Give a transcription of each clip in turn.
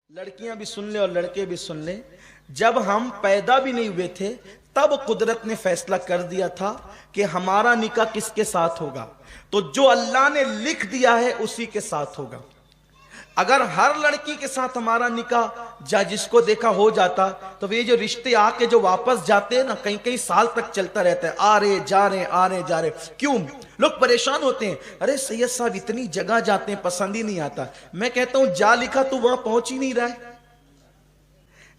लड़कियां भी सुन ले और लड़के भी सुन ले। जब हम पैदा भी नहीं हुए थे तब कुदरत ने फैसला कर दिया था कि हमारा निकाह किसके साथ होगा। तो जो अल्लाह ने लिख दिया है उसी के साथ होगा। अगर हर लड़की के साथ हमारा निकाह जा जिसको देखा हो जाता तो ये जो रिश्ते आके जो वापस जाते हैं ना, कई कई साल तक चलता रहता है। आ रहे जा रहे, आ रहे जा रहे। क्यों लोग परेशान होते हैं? अरे सैयद साहब इतनी जगह जाते हैं, पसंद ही नहीं आता। मैं कहता हूं जा लिखा तू वहां पहुंच ही नहीं रहा है।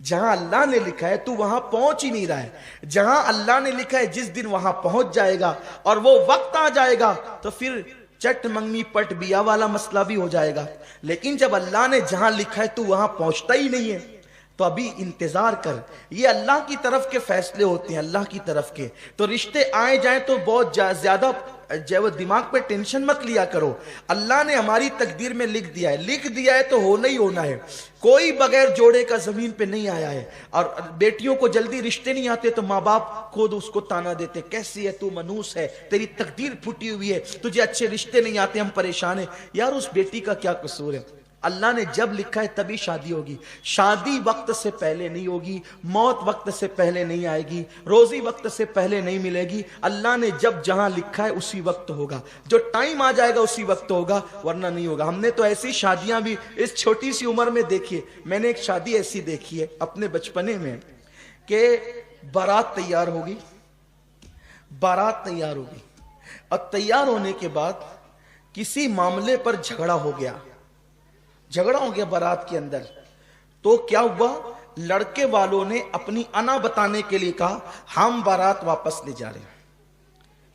जहां अल्लाह ने लिखा है तू वहां पहुंच ही नहीं रहा है। जहां अल्लाह ने लिखा है जिस दिन वहां पहुंच जाएगा और वो वक्त आ जाएगा तो फिर चट मंगनी पट बिया वाला मसला भी हो जाएगा। लेकिन जब अल्लाह ने जहां लिखा है तू वहां पहुंचता ही नहीं है तो अभी इंतजार कर। ये अल्लाह की तरफ के फैसले होते हैं, अल्लाह की तरफ के। तो रिश्ते आए जाए तो बहुत ज्यादा जो दिमाग पे टेंशन मत लिया करो। अल्लाह ने हमारी तकदीर में लिख दिया है तो होना ही होना है। कोई बगैर जोड़े का जमीन पे नहीं आया है। और बेटियों को जल्दी रिश्ते नहीं आते तो माँ बाप खुद उसको ताना देते, कैसी है तू, मनूस है, तेरी तकदीर फूटी हुई है, तुझे अच्छे रिश्ते नहीं आते, हम परेशान हैं। यार उस बेटी का क्या कसूर है? अल्लाह ने जब लिखा है तभी शादी होगी। शादी वक्त से पहले नहीं होगी, मौत वक्त से पहले नहीं आएगी, रोजी वक्त से पहले नहीं मिलेगी। अल्लाह ने जब जहां लिखा है उसी वक्त होगा। जो टाइम आ जाएगा उसी वक्त होगा, वरना नहीं होगा। हमने तो ऐसी शादियां भी इस छोटी सी उम्र में देखी है। मैंने एक शादी ऐसी देखी है अपने बचपने में कि बारात तैयार होगी और तैयार होने के बाद किसी मामले पर झगड़ा हो गया बारात के अंदर। तो क्या हुआ, लड़के वालों ने अपनी अना बताने के लिए कहा हम बारात वापस ले जा रहे हैं।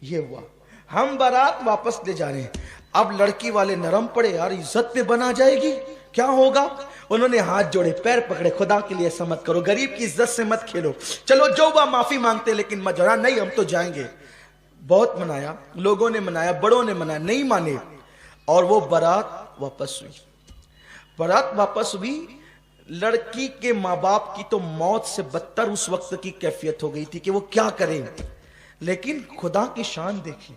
ये हुआ, हम बारात वापस ले जा रहे हैं। अब लड़की वाले नरम पड़े, यार इज्जत पे बना जाएगी, क्या होगा। उन्होंने हाथ जोड़े, पैर पकड़े, खुदा के लिए ऐसा मत करो, गरीब की इज्जत से मत खेलो, चलो जो हुआ माफी मांगते, लेकिन मजरा नहीं, हम तो जाएंगे। बहुत मनाया, लोगों ने मनाया, बड़ों ने मनाया, नहीं माने। और वो बारात वापस हुई। लड़की के माँ बाप की तो मौत से बदतर उस वक्त की कैफियत हो गई थी कि वो क्या करें। लेकिन खुदा की शान देखी,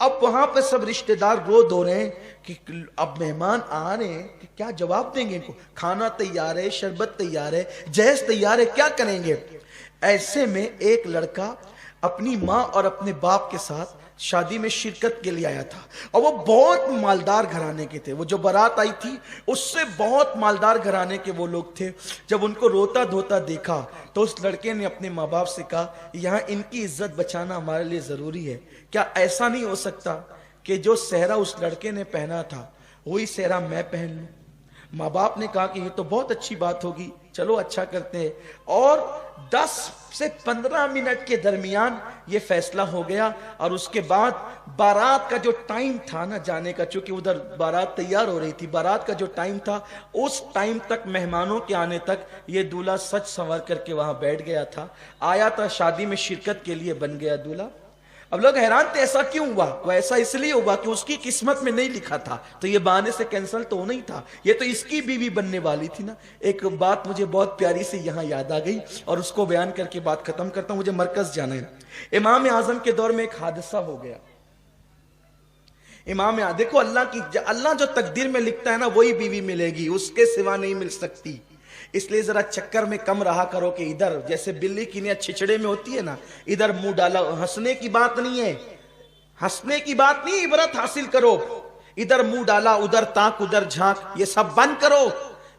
अब वहां पे सब रिश्तेदार रो धो रहे हैं कि अब मेहमान आ रहे हैं कि क्या जवाब देंगे इनको। खाना तैयार है, शरबत तैयार है, जहेज तैयार है, क्या करेंगे। ऐसे में एक लड़का अपनी माँ और अपने बाप के साथ शादी में शिरकत के लिए आया था। और वो बहुत मालदार घराने के थे। वो जो बारात आई थी उससे बहुत मालदार घराने के वो लोग थे। जब उनको रोता धोता देखा तो उस लड़के ने अपने माँ बाप से कहा यहाँ इनकी इज्जत बचाना हमारे लिए जरूरी है। क्या ऐसा नहीं हो सकता कि जो सेहरा उस लड़के ने पहना था वही सेहरा मैं पहन लूं। माँ बाप ने कहा कि ये तो बहुत अच्छी बात होगी, चलो अच्छा करते हैं। और 10 से 15 मिनट के दरमियान ये फैसला हो गया। और उसके बाद बारात का जो टाइम था ना जाने का, चूंकि उधर बारात तैयार हो रही थी, बारात का जो टाइम था उस टाइम तक, मेहमानों के आने तक ये दूल्हा सच संवर करके वहां बैठ गया था। आया था शादी में शिरकत के लिए, बन गया दूल्हा। अब लोग हैरान थे ऐसा क्यों हुआ। वो ऐसा इसलिए हुआ कि उसकी किस्मत में नहीं लिखा था, तो ये बहाने से कैंसिल तो नहीं था, ये तो इसकी बीवी बनने वाली थी ना। एक बात मुझे बहुत प्यारी से यहाँ याद आ गई और उसको बयान करके बात खत्म करता हूं। मुझे मरकज जाना है। इमाम आजम के दौर में एक हादसा हो गया। देखो अल्लाह जो तकदीर में लिखता है ना वही बीवी मिलेगी, उसके सिवा नहीं मिल सकती। इसलिए जरा चक्कर में कम रहा करो कि इधर जैसे बिल्ली की नियत छिछड़े में होती है ना, इधर मुंह डाला। हंसने की बात नहीं है, इबरत हासिल करो। इधर मुंह डाला, उधर ताक, उधर झांक, ये सब बंद करो।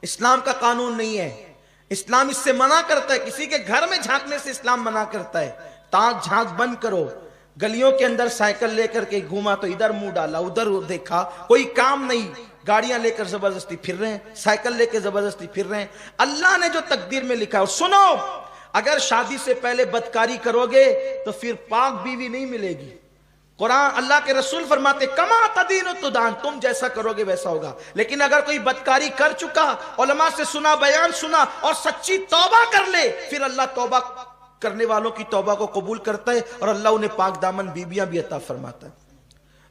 इस्लाम का कानून नहीं है। इस्लाम इससे मना करता है, किसी के घर में झांकने से इस्लाम मना करता है। ताक झांक बंद करो। गलियों के अंदर साइकिल लेकर के घूमा तो इधर मुंह डाला, उधर देखा, कोई काम नहीं। गाड़ियां लेकर जबरदस्ती फिर रहे हैं, साइकिल लेकर जबरदस्ती फिर रहे हैं। अल्लाह ने जो तकदीर में लिखा है। सुनो, अगर शादी से पहले बदकारी करोगे तो फिर पाक बीवी नहीं मिलेगी। कुरान, अल्लाह के रसूल फरमाते कमा तदीन तुदान, तुम जैसा करोगे वैसा होगा। लेकिन अगर कोई बदकारी कर चुका, उलमा से सुना, बयान सुना और सच्ची तौबा कर ले, फिर अल्लाह तौबा करने वालों की तौबा को कबूल करता है और अल्लाह उन्हें पाक दामन बीबियां भी अता फरमाता है।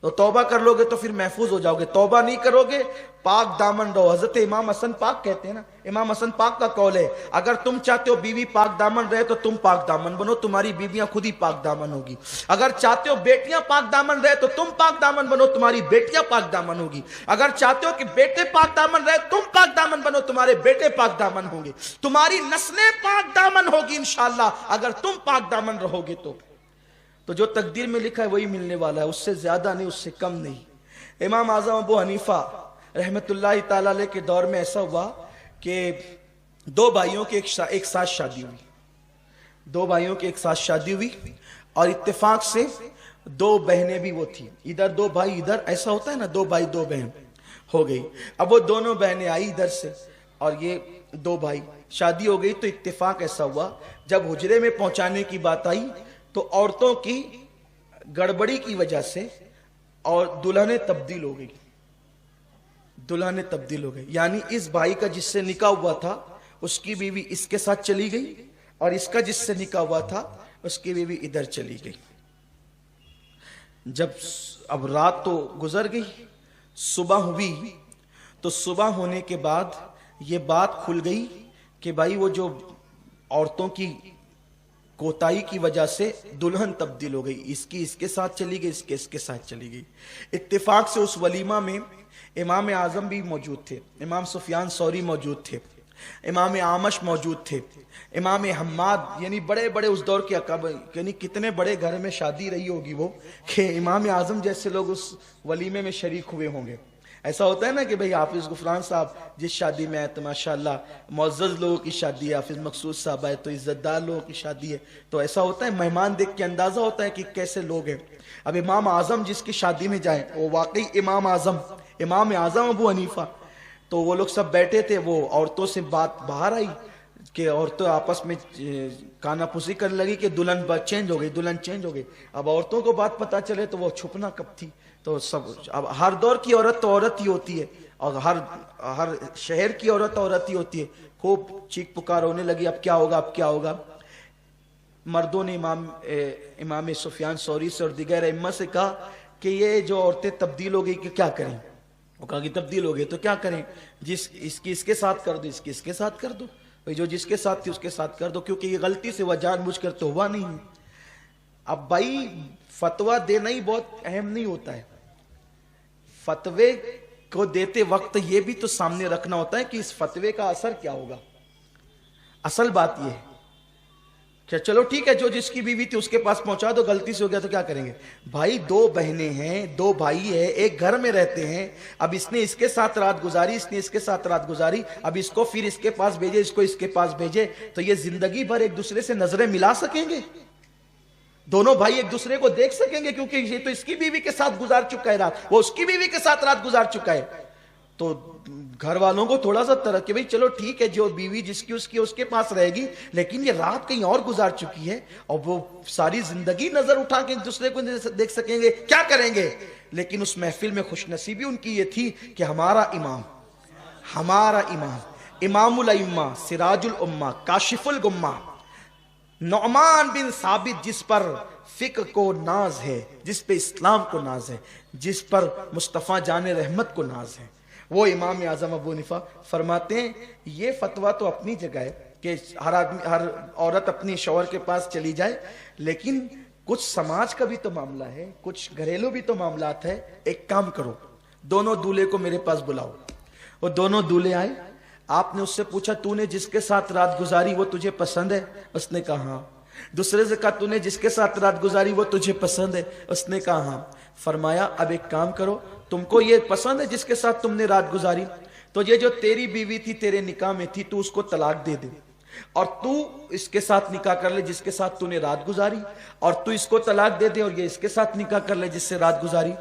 तो तौबा कर लोगे तो फिर महफूज हो जाओगे, तौबा नहीं करोगे पाक दामन रहो। हजरत इमाम हसन पाक कहते हैं ना, इमाम हसन पाक का कौल है, अगर तुम चाहते हो बीवी पाक दामन रहे तो तुम पाक दामन बनो, तुम्हारी बीवियां खुद ही पाक दामन होगी। अगर चाहते हो बेटियां पाक दामन रहे तो तुम पाक दामन बनो, तुम्हारी बेटियां पाक दामन होगी। अगर चाहते हो कि बेटे पाक दामन रहे, तुम पाक दामन बनो, तुम्हारे बेटे पाक दामन होंगे, तुम्हारी नस्लें पाक दामन होगी इंशाअल्लाह, अगर तुम पाक दामन रहोगे तो जो तकदीर में लिखा है वही मिलने वाला है, उससे ज्यादा नहीं, उससे कम नहीं। इमाम आजम अबू हनीफा रहमतुल्लाह ताला अलैह के दौर में ऐसा हुआ कि दो भाइयों की एक साथ शादी हुई, दो भाइयों की एक साथ शादी हुई और इत्तेफाक से दो बहनें भी वो थी, इधर दो भाई इधर, ऐसा होता है ना, दो भाई दो बहन हो गई। अब वो दोनों बहनें आई इधर से और ये दो भाई, शादी हो गई। तो इत्तेफाक ऐसा हुआ जब हुजरे में पहुंचाने की बात आई तो औरतों की गड़बड़ी की वजह से और दुल्हनें तब्दील हो गई, दुल्हनें तब्दील हो गई। यानी इस भाई का जिससे निकाह हुआ था उसकी बीवी इसके साथ चली गई और इसका जिससे निकाह हुआ था उसकी बीवी इधर चली गई। जब अब रात तो गुजर गई, सुबह हुई, तो सुबह होने के बाद ये बात खुल गई कि भाई वो जो औरतों की कोताही की वजह से दुल्हन तब्दील हो गई, इसकी इसके साथ चली गई, इसके इसके साथ चली गई। इत्तेफाक से उस वलीमा में इमाम आजम भी मौजूद थे, इमाम सुफियान सौरी मौजूद थे, इमाम आमश मौजूद थे, इमाम हम्माद, यानी बड़े बड़े उस दौर के अकाब, यानी कितने बड़े घर में शादी रही होगी वो कि इमाम आजम जैसे लोग उस वलीमे में शरीक हुए होंगे। ऐसा होता है ना कि भाई हाफिज गुफरान साहब जिस शादी में आए तो माशाल्लाह मुअज़्ज़ज़ लोगों की शादी है, हाफिज मकसूद साहब आए तो इज्जतदार लोगों की शादी है, तो ऐसा होता है, मेहमान देख के अंदाजा होता है कि कैसे लोग हैं। अब इमाम आजम जिसकी शादी में जाए वो वाकई इमाम आजम अबू हनीफा, तो वो लोग सब बैठे थे, वो औरतों से बात बाहर आई कि औरतें आपस में कानाफूसी करने लगी कि दुल्हन चेंज हो गई, दुल्हन चेंज हो गई। अब औरतों को बात पता चले तो वो छुपना कब थी, तो सब, अब हर दौर की औरत तो औरत ही होती है और हर शहर की औरत ही होती है। खूब चीख पुकार होने लगी, अब क्या होगा, अब क्या होगा। मर्दों ने इमाम सुफियान सौरी से और दिगर इम्मा से कहा कि ये जो औरतें तब्दील हो गई कि क्या करें। वो कहा कि तब्दील हो गई तो क्या करें, इसकी इसके साथ कर दो, इसकी इसके साथ कर दो, भाई जो जिसके साथ थी उसके साथ कर दो, क्योंकि ये गलती से वह जानबूझकर तो हुआ नहीं है। अब भाई फतवा देना ही बहुत अहम नहीं होता है, फतवे को देते वक्त ये भी तो सामने रखना होता है कि इस फतवे का असर क्या होगा। असल बात ये है कि चलो ठीक है, जो जिसकी बीवी थी उसके पास पहुंचा दो, गलती से हो गया तो क्या करेंगे। भाई दो बहनें हैं, दो भाई है, एक घर में रहते हैं, अब इसने इसके साथ रात गुजारी, इसने इसके साथ रात गुजारी, अब इसको फिर इसके पास भेजे, इसको इसके पास भेजे, तो ये जिंदगी भर एक दूसरे से नजरें मिला सकेंगे, दोनों भाई एक दूसरे को देख सकेंगे, क्योंकि ये तो इसकी बीवी के साथ गुजार चुका है रात, वो उसकी बीवी के साथ रात गुजार चुका है। तो घर वालों को थोड़ा सा तरह कि भाई चलो ठीक है, जो बीवी जिसकी उसके पास रहेगी, लेकिन ये रात कहीं और गुजार चुकी है और वो सारी जिंदगी नजर उठा के एक दूसरे को देख सकेंगे, क्या करेंगे। लेकिन उस महफिल में खुशनसीबी उनकी ये थी कि हमारा इमाम इमामुल अइम्मा सिराजुल उम्मा काशिफुल गुम्मा नौमान बिन साबित, जिस पर फिक्र को नाज है, जिस पे इस्लाम को नाज है, जिस पर मुस्तफ़ा जाने रहमत को नाज है, वो इमाम आजम अबू हनीफा फरमाते हैं ये फतवा तो अपनी जगह है कि हर औरत अपनी शौहर के पास चली जाए, लेकिन कुछ समाज का भी तो मामला है, कुछ घरेलू भी तो मामलात है। एक काम करो, दोनों दूल्हे को मेरे पास बुलाओ। वो दोनों दूल्हे आए, आपने उससे पूछा तूने जिसके साथ रात गुजारी वो तुझे पसंद है, उसने कहा हाँ। दूसरे से कहा तूने जिसके साथ रात गुजारी वो तुझे पसंद है, उसने कहा हाँ। फरमाया अब एक काम करो, तुमको ये पसंद है जिसके साथ तुमने रात गुजारी, तो ये जो तेरी बीवी थी तेरे निकाह में थी, तू उसको तलाक दे दे और तू इसके साथ निकाह कर ले जिसके साथ तूने रात गुजारी, और तू इसको तलाक दे दे और ये इसके साथ निकाह कर ले जिससे रात गुजारी।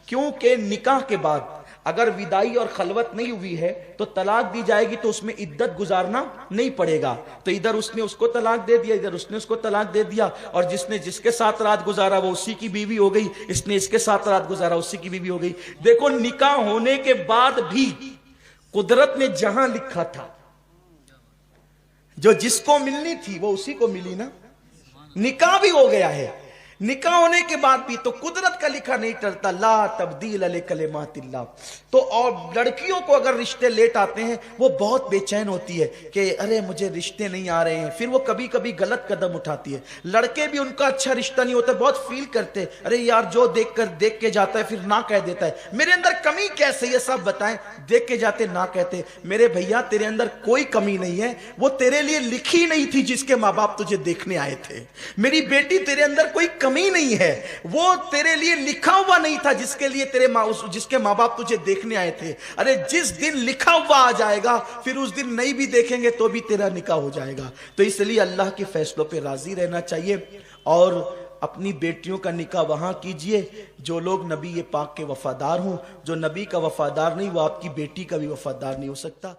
क्योंकि निकाह के बाद अगर विदाई और खलवत नहीं हुई है तो तलाक दी जाएगी, तो उसमें इद्दत गुजारना नहीं पड़ेगा। तो इधर उसने उसको तलाक दे दिया, इधर उसने उसको तलाक दे दिया, और जिसने जिसके साथ रात गुजारा वो उसी की बीवी हो गई, इसने इसके साथ रात गुजारा उसी की बीवी हो गई। देखो निकाह होने के बाद भी कुदरत ने जहां लिखा था, जो जिसको मिलनी थी वो उसी को मिली ना, निकाह भी हो गया है। निकाह होने के बाद भी तो कुदरत का लिखा नहीं टलता, ला तब्दील ले कलिमातिल्लाह। तो और लड़कियों को अगर रिश्ते लेट आते हैं वो बहुत बेचैन होती है कि अरे मुझे रिश्ते नहीं आ रहे हैं, फिर वो कभी कभी गलत कदम उठाती है। लड़के भी उनका अच्छा रिश्ता नहीं होता, बहुत फील करते अरे यार जो देख के जाता है फिर ना कह देता है, मेरे अंदर कमी कैसे है सब बताएं, देख के जाते ना कहते। मेरे भैया तेरे अंदर कोई कमी नहीं है, वो तेरे लिए लिखी नहीं थी जिसके माँ बाप तुझे देखने आए थे। मेरी बेटी तेरे अंदर कोई कमी नहीं है, वो तेरे लिए लिखा हुआ नहीं था जिसके लिए जिसके माँ बाप तुझे देखने आए थे। अरे जिस दिन लिखा हुआ आ जाएगा फिर उस दिन नहीं भी देखेंगे तो भी तेरा निकाह हो जाएगा। तो इसलिए अल्लाह के फैसलों पे राजी रहना चाहिए और अपनी बेटियों का निकाह वहां कीजिए जो लोग नबी पाक के वफादार हों। जो नबी का वफादार नहीं वो आपकी बेटी का भी वफादार नहीं हो सकता।